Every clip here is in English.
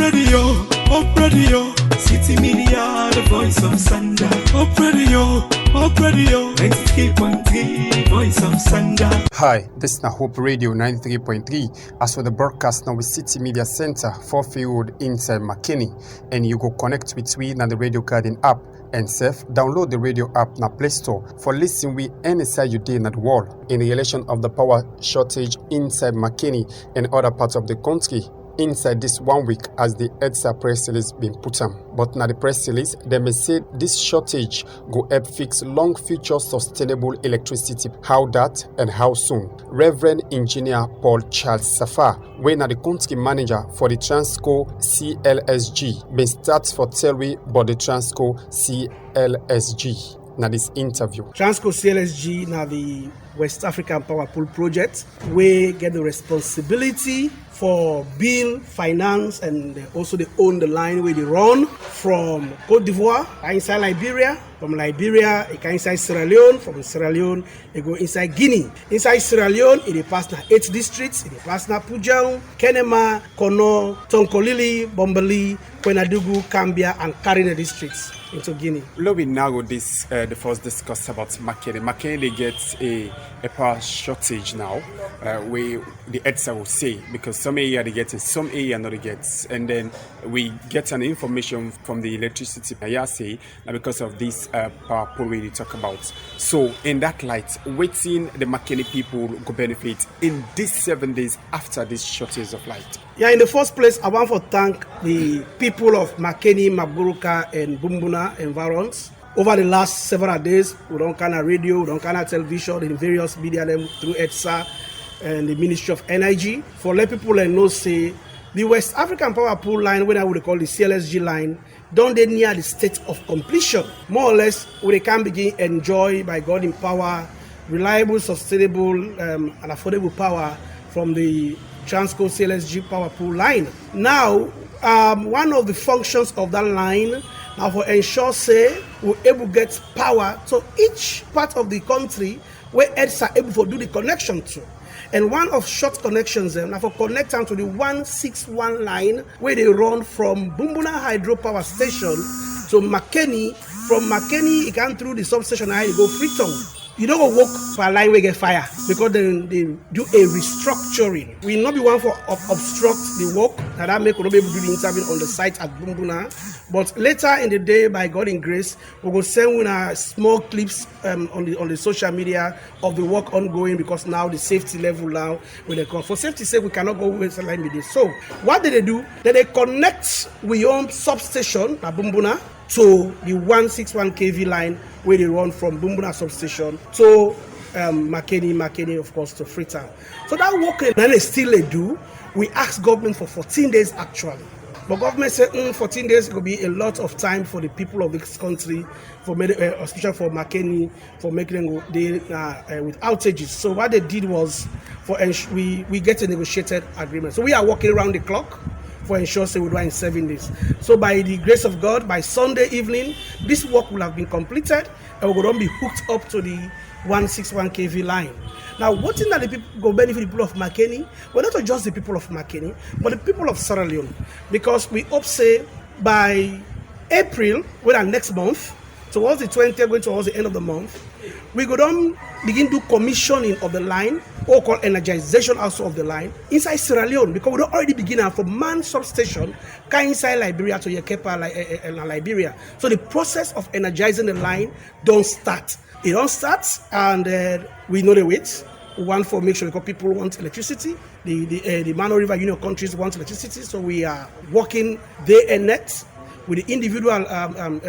radio, City Media, the voice of Sanda. Up radio, 93.3, voice of Sanda. Hi, this is Hope Radio 93.3. As for the broadcast now with City Media Center, 4th Road inside McKinney, and you go connect with we and the Radio Garden app. And self download the radio app na Play Store for listening we any side you day in the world in relation of the power shortage inside McKinney and other parts of the country. Inside this 1 week as the EDSA press release been put on. But now the press release, they may say this shortage go help fix long future sustainable electricity. How that and how soon? Reverend Engineer Paul Charles Safar, when the country manager for the Transco CLSG, been starts for tell we about the Transco CLSG. Now this interview. Transco CLSG now the West African Power Pool project, we get the responsibility for build, finance, and also they own the line where they run from Côte d'Ivoire, inside Liberia, from Liberia, it can inside Sierra Leone, from Sierra Leone, it go inside Guinea. Inside Sierra Leone, it pass now 8 districts, it pass now Pujang, Kenema, Kono, Tonkolili, Bombali, Kwenadugu, Kambia, and Karine districts into Guinea. Let me narrow this, the first discuss about McKinney. McKinney gets a power shortage now, where the EDSA will say, because some area they get it, some area not get, and then we get an information from the electricity say because of this power pool we talk about. So in that light, waiting the McKinney people go benefit in these 7 days after this shortage of light. Yeah, in the first place, I want to thank the people of McKinney, Maburuka, and Bumbuna environs. Over the last several days, we don't kind of radio, we don't kind of television, in various media through EDSA and the Ministry of Energy. For let people know, say, the West African Power Pool line, what I would call the CLSG line, don't they near the state of completion? More or less, we can begin enjoy by God in power, reliable, sustainable, and affordable power from the Transco CLSG Power Pool line. Now, one of the functions of that line now for ensure say we're able to get power to each part of the country where EDSA are able to do the connection to. And one of short connections now for connect them to the 161 line where they run from Bumbuna Hydropower Station to McKinney. From McKinney, it can through the substation and you go Freetown. You don't go walk for a line where get fire because they do a restructuring. We will not be one for obstruct the work that make we not be able to do the interview on the site at Bumbuna. But later in the day, by God in grace, we will send small clips on the social media of the work ongoing because now the safety level now when they come. For safety sake, we cannot go with the line with this. So what did they do? They connect with own substation at Bumbuna to the 161 kV line where they run from Bumbuna substation to McKinney, of course, to Freetown. So that work then they still do. We ask government for 14 days actually. But government said 14 days will be a lot of time for the people of this country, for especially for McKinney, for making them with outages. So what they did was we get a negotiated agreement. So we are working around the clock for ensure we do it in 7 days. So by the grace of God, by Sunday evening, this work will have been completed and we're going to be hooked up to the 161 kV line. Now, what thing that the people go benefit the people of McKinney? Well, not just the people of McKinney, but the people of Sierra Leone. Because we hope say by April, next month, towards the 20th, going towards the end of the month, we go down begin to commissioning of the line, or called energization also of the line, inside Sierra Leone, because we don't already begin from Man substation, inside Liberia to Yekepa, Liberia. So the process of energizing the line don't start. It don't start, and we know the wait. We want to make sure because people want electricity. The Mano River Union countries want electricity, so we are working day and night with the individual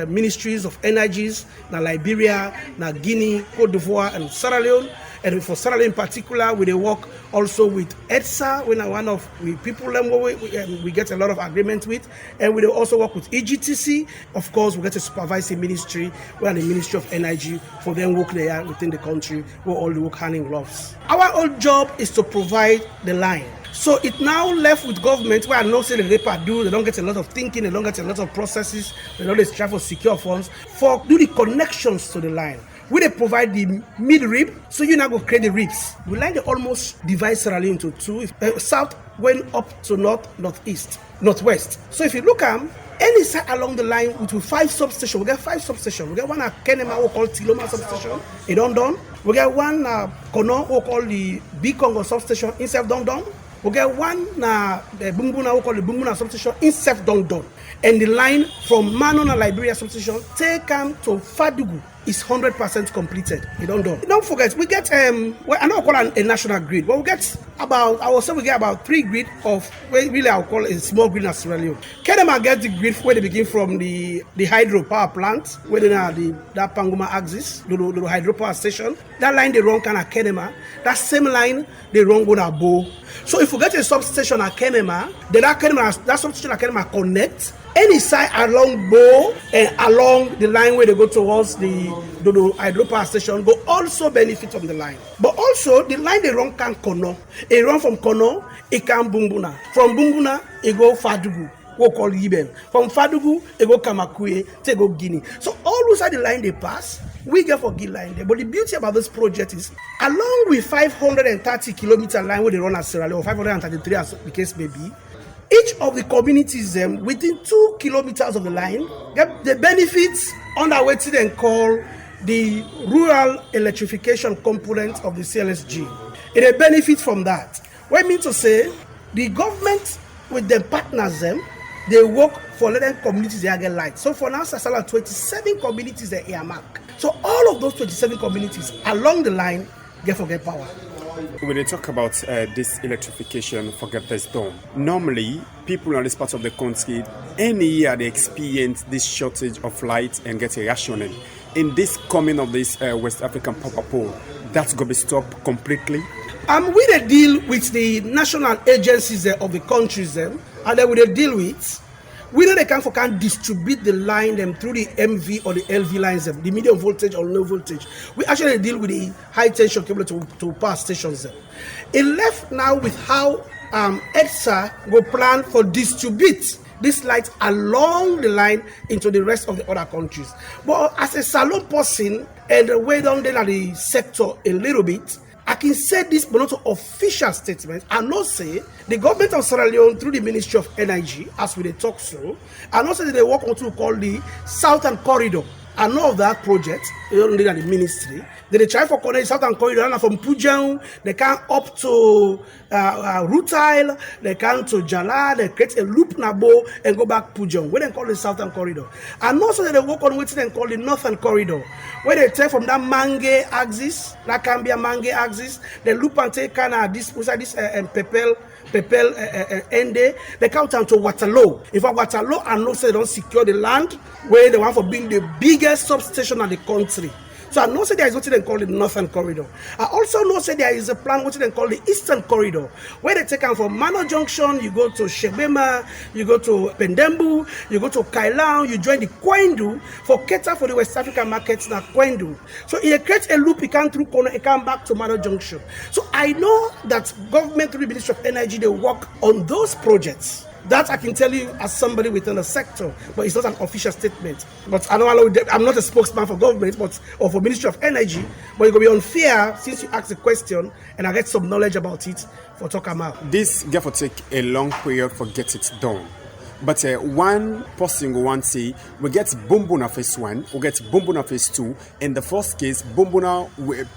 ministries of energies, na Liberia, na Guinea, Côte d'Ivoire, and Sierra Leone. And for Sierra Leone in particular, we work also with EDSA, when one of we people we get a lot of agreement with, and we also work with EGTC. Of course, we get a supervising ministry, we are the Ministry of Energy, for them work there within the country, we all work hand in gloves. Our whole job is to provide the line. So it now left with government where I know say the REPA do, they don't get a lot of thinking, they don't get a lot of processes, they don't try for secure funds, for do the connections to the line. We they provide the mid rib, so you now go create the ribs. We line they almost divide Sierra Leone into two, south going up to north, northeast, northwest. So if you look at any side along the line with 5 substations, we get 5 substations. We get one at Kenema, we call Tiloma substation, in Dondon. We get one Kono, we call the Big Congo substation, in Self Dondon. We get one the Bumbuna, we call the Bumbuna substation, in Self Dondon. And the line from Manon and Liberia substation take them to Fadugu is 100% completed. Don't forget, we get well, I don't call it a national grid, but we get about, I will say we get about 3 grid of, really I'll call it a small grid as Sierra Leone. Kenema get the grid where they begin from the hydro power plant, where they are that Panguma axis, the hydropower station. That line they run kind of Kenema. That same line they run go to Bo. So if we get a substation at Kenema, then that substation at Kenema connect any side along Bo and along the line where they go towards the hydropower station go also benefit from the line. But also the line they run can Kono. It run from Kono, it can Bumbuna. From Bumbuna, it go Fadugu. We call Yiben. From Fadugu, it go Kamakwe, they go Guinea. So all those are the line they pass. We get for Guinea line there. But the beauty about this project is, along with 530 kilometer line where they run at Sierra Leone, or 533 as the case may be, each of the communities within 2 kilometers of the line get the benefits under what they call the rural electrification component of the CLSG. It a benefit from that. What I mean to say, the government with their partners they work for letting communities they get light. So for now, Sasala 27 communities they earmark. So all of those 27 communities along the line get power. When they talk about this electrification, forget this dome. Normally, people on this part of the country, any year they experience this shortage of light and get rationing. In this coming of this West African power pole, that's going to be stopped completely? We they deal with the national agencies of the countries, and then we they deal with. We know they can distribute the line through the MV or the LV lines, the medium voltage or low voltage. We actually deal with the high tension cable to power stations. It left now with how EXA will plan for distribute this light along the line into the rest of the other countries. But as a salon person and the way down there at the sector a little bit, I can say this, but not an official statement. I not say the government of Sierra Leone through the Ministry of Energy, as we talk so, I not say that they work on what we call the Southern Corridor. I know of that project, only at the ministry. They try for connect Southern Corridor and from Pujang, they can up to Rutile, they can to Jala, they create a loop Nabo and go back Pujang, where they call the Southern Corridor. And also they work on what they call the Northern Corridor, where they take from that Mange axis, that can be a Mange axis, they loop and take kind of this Pepel Ende, they count down to Waterloo. In fact, Waterloo and no say they don't secure the land where they want for being the biggest substation in the country. So I know say there is what they call the Northern Corridor. I also know say there is a plan what they call the Eastern Corridor, where they take them from Mano Junction, you go to Shebema, you go to Pendembu, you go to Kailang, you join the Kwendu for cater for the West African markets na Kwendu. So it creates a loop, it can through corner, it can back to Mano Junction. So I know that government through the Ministry of Energy, they work on those projects. That I can tell you as somebody within the sector, but it's not an official statement. But I don't I'm not a spokesman for government, or for Ministry of Energy. But it will be unfair since you asked the question, and I get some knowledge about it for talk about. This get for take a long period for get it done. But one person will want to say, we get Bumbuna phase 1, we get Bumbuna phase 2. In the first case, Bumbuna,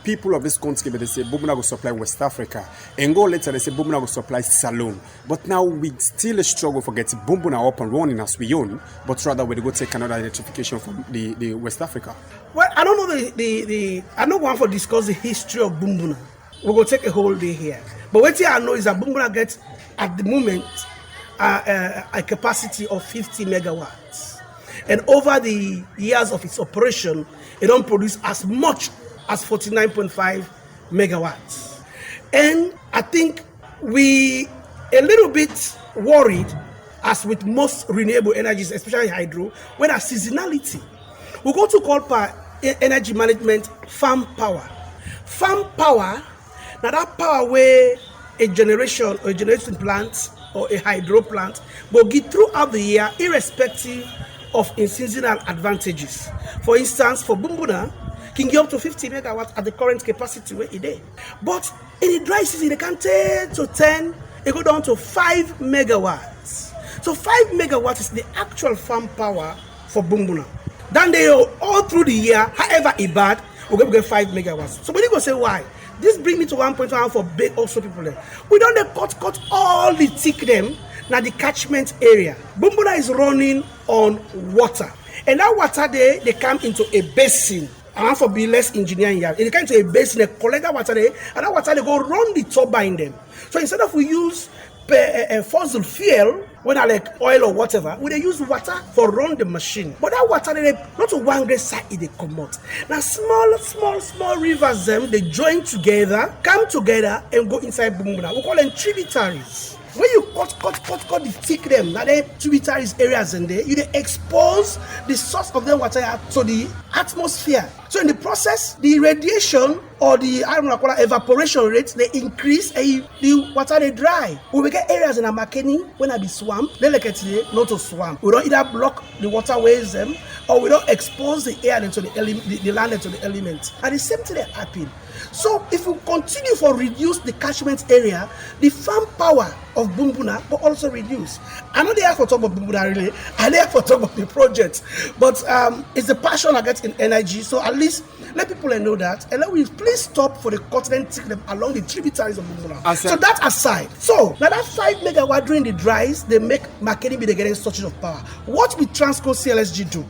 people of this country, they say Bumbuna will supply West Africa. And go later, they say Bumbuna will supply Salone. But now we still struggle for getting Bumbuna up and running as we own, but rather we go take another electrification from the West Africa. Well, I don't know I don't want to discuss the history of Bumbuna. We're going to take a whole day here. But what I know is that Bumbuna gets, at the moment, a capacity of 50 megawatts, and over the years of its operation, it don't produce as much as 49.5 megawatts. And I think we a little bit worried, as with most renewable energies, especially hydro, when a seasonality. We go to call for energy management farm power. Farm power, now that power where a generation or a generation plant or a hydro plant will get throughout the year, irrespective of its seasonal advantages. For instance, for Bumbuna, can get up to 50 megawatts at the current capacity where it is. But in the dry season, they can take to 10, it go down to 5 megawatts. So 5 megawatts is the actual farm power for Bumbuna. Then they all through the year, however it bad, we're going to get 5 megawatts. So when you go say why? This brings me to 1.1 for big also people there. We don't cut all the thick them now the catchment area. Bumbuna is running on water. And that water there, they come into a basin. I want for be less engineering here. They come into a basin, they collect that water there, and that water they go run the turbine them. So instead of we use fossil fuel, whether like oil or whatever, we they use water for run the machine. But that water they not to one great side they come out. Now small rivers them they join together, come together and go inside Bumbuna. We call them tributaries. When you cut the thick them, now they tributaries areas in there, you they expose the source of the water to the atmosphere. So in the process, the radiation or the evaporation rates they increase and the water they dry. We will get areas in a Makeni when I be swamp, they like it not to swamp. We don't either block the waterways them or we don't expose the air into the land into the elements. And the same thing they happen. So if we continue for reduce the catchment area, the farm power of Bumbuna will also reduce. I know they have for talk about Bumbuna really, and they have for talk about the project, but it's the passion I get in energy. So at least let people know that, and let we please stop for the continent take them along the tributaries of Bumbuna. So that aside, so now that 5 megawatt during the dries, they make Makeni be the getting sources of power. What we Transco CLSG do?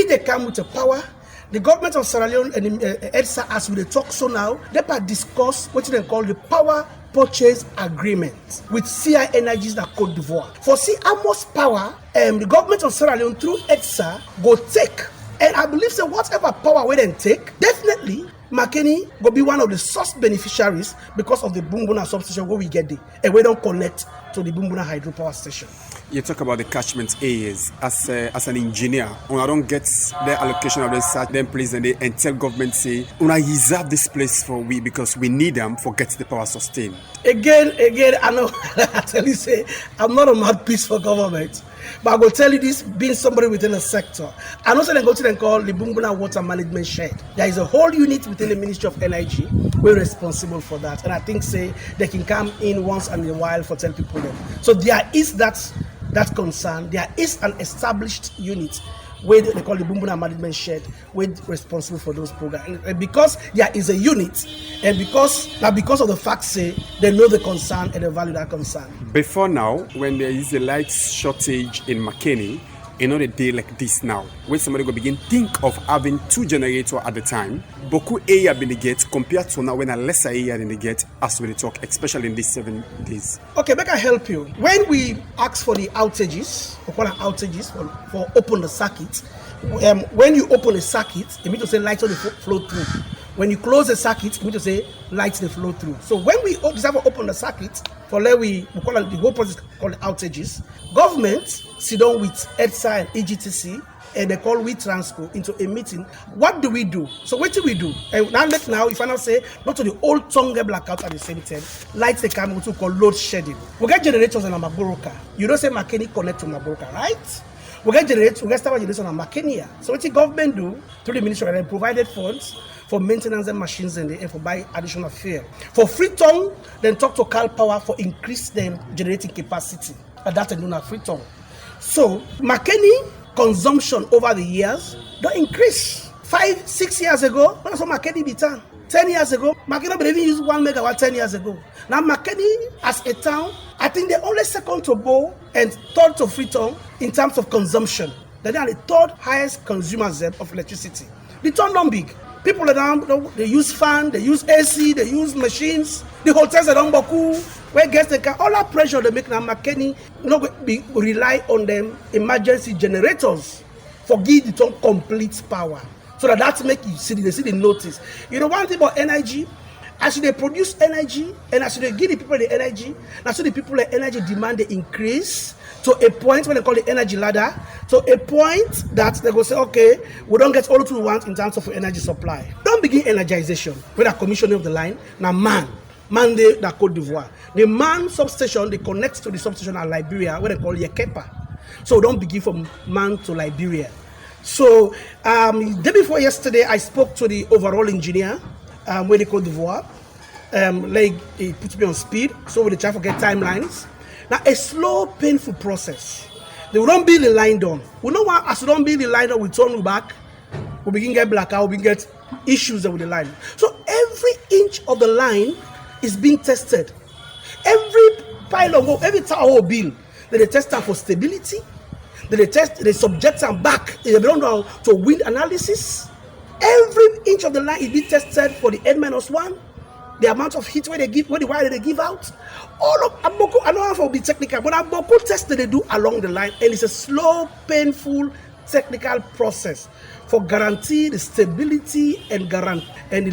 They come with the power. The government of Sierra Leone and EDSA, as we talk so now, they discuss what they call the power purchase agreement with CI Energies that Côte d'Ivoire. For see how much power the government of Sierra Leone through EDSA go take. And I believe that whatever power we then take, definitely Makeni will be one of the source beneficiaries because of the Bumbuna substation where we get there. And we don't connect to the Bumbuna hydropower station. You talk about the catchment areas as an engineer. When I don't get the allocation of the site, then please and tell government say, when I reserve this place for we because we need them for get the power sustain. Again, I know I tell you say I'm not a mouthpiece for government. But I will tell you this, being somebody within a sector. I know they go to them call the Bumbuna Water Management Shed. There is a whole unit within the Ministry of Energy. We're responsible for that. And I think say they can come in once in a while for tell people them. So there is that concern. There is an established unit where they call the Bumbuna Management Shed, we're responsible for those programs. And because there is a unit, and because of the fact say they know the concern and they value that concern. Before now, when there is a light shortage in Makeni, in a day like this now, when somebody go begin think of having 2 generators at the time, beaucoup area been get compared to now when a lesser area in the get as we talk, especially in these 7 days. Okay, make I help you. When we ask for the outages, we call them outages for open the circuit. When you open a circuit, it means to say lights on the flow through. When you close the circuit, it means to say lights they flow through. So when we decide to open the circuit, for let we call it the whole process called outages. Government sit down with EDSA and EGTC and they call we Transco into a meeting. What do we do? So what do we do? And now if I now say not to the old tongue blackout at the same time, lights they come to call load shedding. We get generators in Maboroka. You don't say Makeni connect to Maboroka, right? We get generators, we get start generators on Makenia. So what the government do through the ministry and provided funds for maintenance and machines in the air for buy additional fuel. For Freetown, then talk to Cal Power for increase them generating capacity. But that's a no Freetown. So Makeni consumption over the years don't increase. 5-6 years ago, that's what Makeni be done. 10 years ago, Makeni even used 1 megawatt 10 years ago. Now Makeni as a town, I think they're only second to Bo and third to Freetown in terms of consumption. They are the third highest consumers of electricity. The town not big. People around, they use fan, they use AC, they use machines. The hotels around Baku, where guests they can all that pressure they make now Makeni rely on them emergency generators for give the town complete power. So that make you see the notice. You know one thing about energy, as they produce energy and as they give the people the energy, now so the people the energy demand they increase to a point when they call the energy ladder, to a point that they go say, okay, we don't get all we want in terms of energy supply. Don't begin energization with a commissioning of the line. Now they that Côte d'Ivoire. The man substation they connect to the substation at Liberia, where they call Yekepa. So don't begin from man to Liberia. So, day before yesterday, I spoke to the overall engineer, where they Cote d'Ivoire. Like, he put me on speed, so we try to get timelines. Now, a slow, painful process. They will not build the line done. We know what, as we don't build the line done, we turn back, we begin get blackout, we begin get issues with the line. So, every inch of the line is being tested. Every pylon, every tower bill, they test them for stability. They subject them back. They belong to wind analysis. Every inch of the line is being tested for the N-1, the amount of heat where they give, where the wire they give out. All of Aboko, I don't know if it will be technical, but Aboko test that they do along the line, and it's a slow, painful, technical process for guarantee the stability and the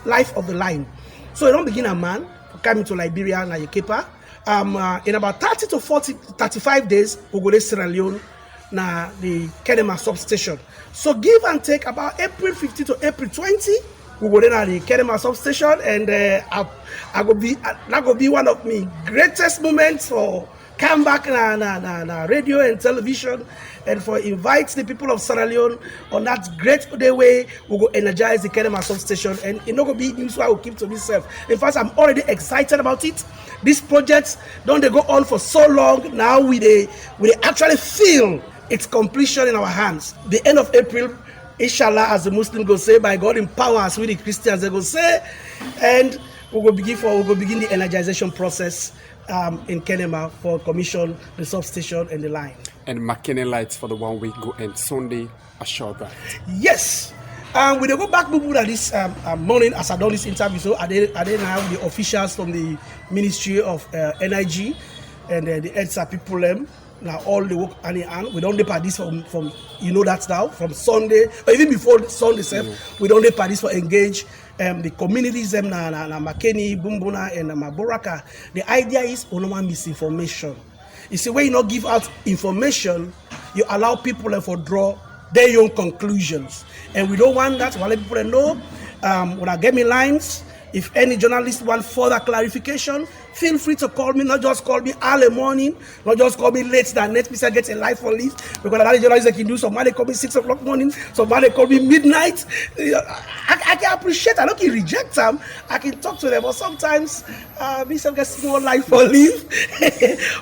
life of the line. So you don't begin a man coming to Liberia and Yekepa. In about 30 to 35 days, we go to Sierra Leone, na the Kenema substation. So give and take about April 15 to April 20, we go to the Kenema substation, and that will be one of my greatest moments for come back na radio and television, and for invite the people of Sierra Leone on that great day way we go energize the Kenema substation, and it not gonna be news I will keep to myself. In fact, I'm already excited about it. These projects don't they go on for so long now, we actually feel its completion in our hands. The end of April, inshallah, as the Muslim go say, by God in power, as we the Christians they go say, and we will begin the energization process in Kenema for commission the substation and the line. And McKinney lights for the 1 week go end Sunday, assure that. Yes. We go back this morning as I done this interview. So I didn't have the officials from the Ministry of NIG and the EDSA people. Now all the work hand in hand. We don't depart this from you know that now from Sunday or even before Sunday itself. We don't depart this for engage the communities na Makeni, Bumbuna and Maboraka. The idea is no misinformation. You see, when you not give out information, you allow people for draw their own conclusions, and we don't want that. We let people know. When I get me lines, if any journalist want further clarification, feel free to call me. Not just call me early morning, not just call me late. That next piece I get a live for leave, because another journalist can do. Somebody call me 6 o'clock morning, somebody call me midnight. I can appreciate. I don't can reject them. I can talk to them, but sometimes me some get small life for leave.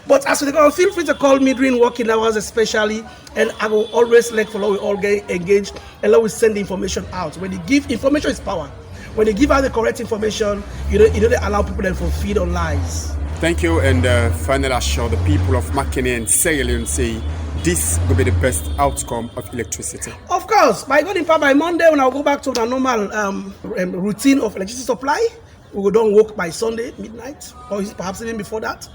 But as we go, feel free to call me during working hours, especially, and I will always let follow. We all get engaged, and always send the information out. When you give information, is power. When you give out the correct information, you don't allow people to feed on lies. Thank you, and finally assure the people of McKinney and Sierra Leone say this will be the best outcome of electricity. Of course, by God in power, by Monday when I'll go back to the normal routine of electricity supply, we will don't work by Sunday midnight, or perhaps even before that.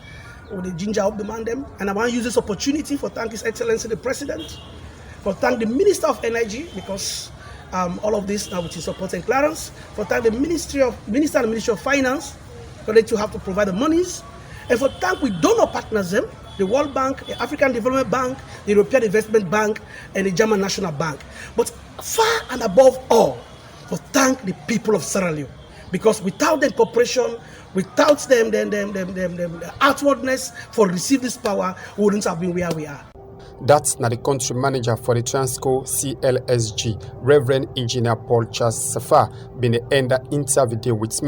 With the ginger up demand them, and I want to use this opportunity for thank His Excellency the President, for thank the Minister of Energy, because all of this now with his support and clearance, for thank the Minister and Ministry of Finance, for they to have to provide the monies, and for thank we donor partners them, the World Bank, the African Development Bank, the European Investment Bank, and the German National Bank. But far and above all, for thank the people of Sierra Leone, because without their cooperation, without them outwardness for receive this power, we wouldn't have been where we are. That's now the country manager for the Transco CLSG, Reverend Engineer Paul Charles Safa, been the end interview with me.